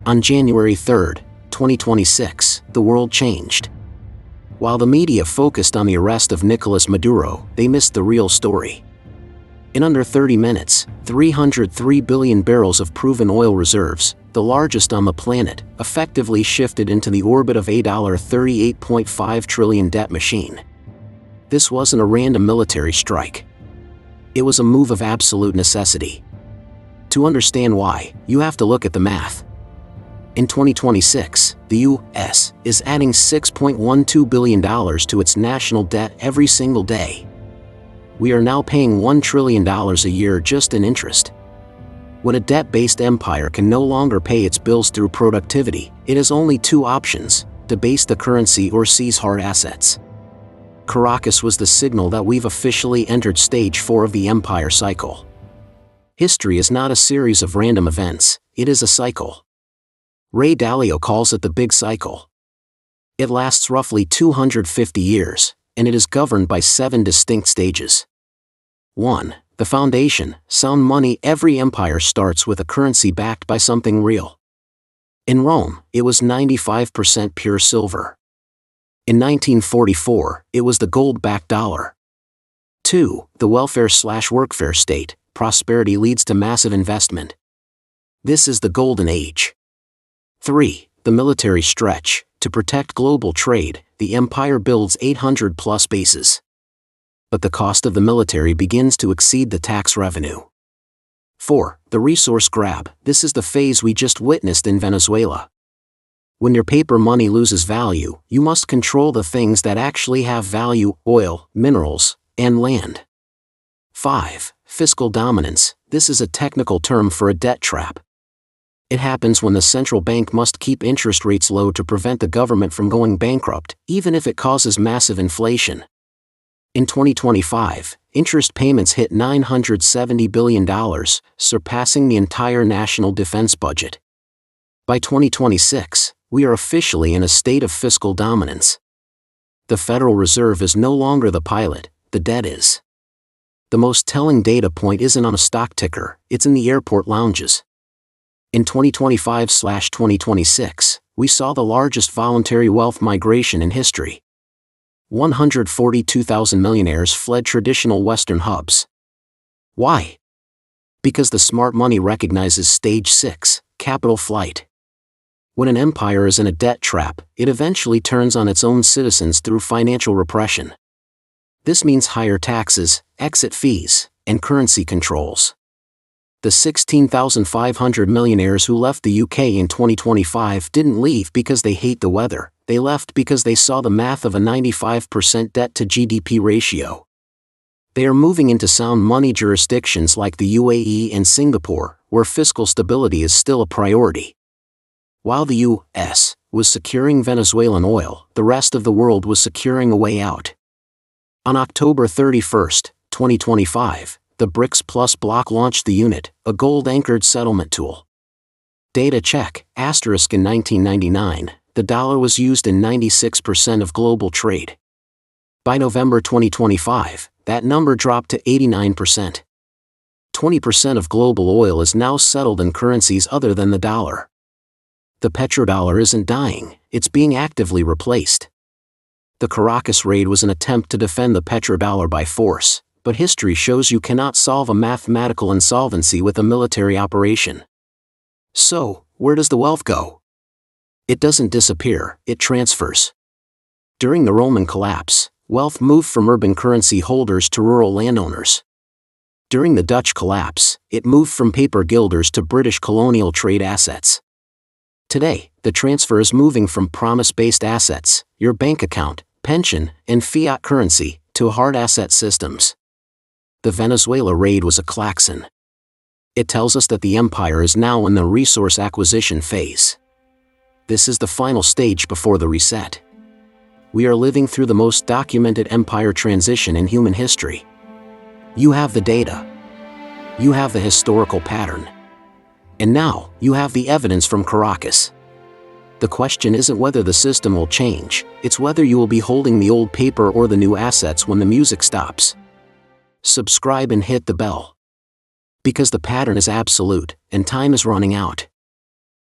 On January 3, 2026, the world changed. While the media focused on the arrest of Nicolas Maduro, they missed the real story. In under 30 minutes, 303 billion barrels of proven oil reserves, the largest on the planet, effectively shifted into the orbit of a $38.5 trillion debt machine. This wasn't a random military strike. It was a move of absolute necessity. To understand why, you have to look at the math. In 2026, the U.S. is adding $6.12 billion to its national debt every single day. We are now paying $1 trillion a year just in interest. When a debt-based empire can no longer pay its bills through productivity, it has only two options: debase the currency or seize hard assets. Caracas was the signal that we've officially entered stage 4 of the empire cycle. History is not a series of random events, it is a cycle. Ray Dalio calls it the Big Cycle. It lasts roughly 250 years, and it is governed by 7 distinct stages. 1. The foundation, sound money. Every empire starts with a currency backed by something real. In Rome, it was 95% pure silver. In 1944, it was the gold-backed dollar. 2. The welfare/workfare state. Prosperity leads to massive investment. This is the Golden Age. 3. The military stretch. To protect global trade, the empire builds 800-plus bases. But the cost of the military begins to exceed the tax revenue. 4. The resource grab. This is the phase we just witnessed in Venezuela. When your paper money loses value, you must control the things that actually have value: oil, minerals, and land. 5. Fiscal dominance. This is a technical term for a debt trap. It happens when the central bank must keep interest rates low to prevent the government from going bankrupt, even if it causes massive inflation. In 2025, interest payments hit $970 billion, surpassing the entire national defense budget. By 2026, we are officially in a state of fiscal dominance. The Federal Reserve is no longer the pilot, the debt is. The most telling data point isn't on a stock ticker, it's in the airport lounges. In 2025/2026, we saw the largest voluntary wealth migration in history. 142,000 millionaires fled traditional Western hubs. Why? Because the smart money recognizes stage 6, capital flight. When an empire is in a debt trap, it eventually turns on its own citizens through financial repression. This means higher taxes, exit fees, and currency controls. The 16,500 millionaires who left the UK in 2025 didn't leave because they hate the weather, they left because they saw the math of a 95% debt to GDP ratio. They are moving into sound money jurisdictions like the UAE and Singapore, where fiscal stability is still a priority. While the U.S. was securing Venezuelan oil, the rest of the world was securing a way out. On October 31, 2025, the BRICS Plus bloc launched the unit, a gold-anchored settlement tool. Data check, asterisk. In 1999, the dollar was used in 96% of global trade. By November 2025, that number dropped to 89%. 20% of global oil is now settled in currencies other than the dollar. The petrodollar isn't dying, it's being actively replaced. The Caracas raid was an attempt to defend the petrodollar by force, but history shows you cannot solve a mathematical insolvency with a military operation. So, where does the wealth go? It doesn't disappear, it transfers. During the Roman collapse, wealth moved from urban currency holders to rural landowners. During the Dutch collapse, it moved from paper guilders to British colonial trade assets. Today, the transfer is moving from promise-based assets, your bank account, pension, and fiat currency, to hard asset systems. The Venezuela raid was a klaxon. It tells us that the empire is now in the resource acquisition phase. This is the final stage before the reset. We are living through the most documented empire transition in human history. You have the data. You have the historical pattern. And now, you have the evidence from Caracas. The question isn't whether the system will change, it's whether you will be holding the old paper or the new assets when the music stops. Subscribe and hit the bell. Because the pattern is absolute, and time is running out.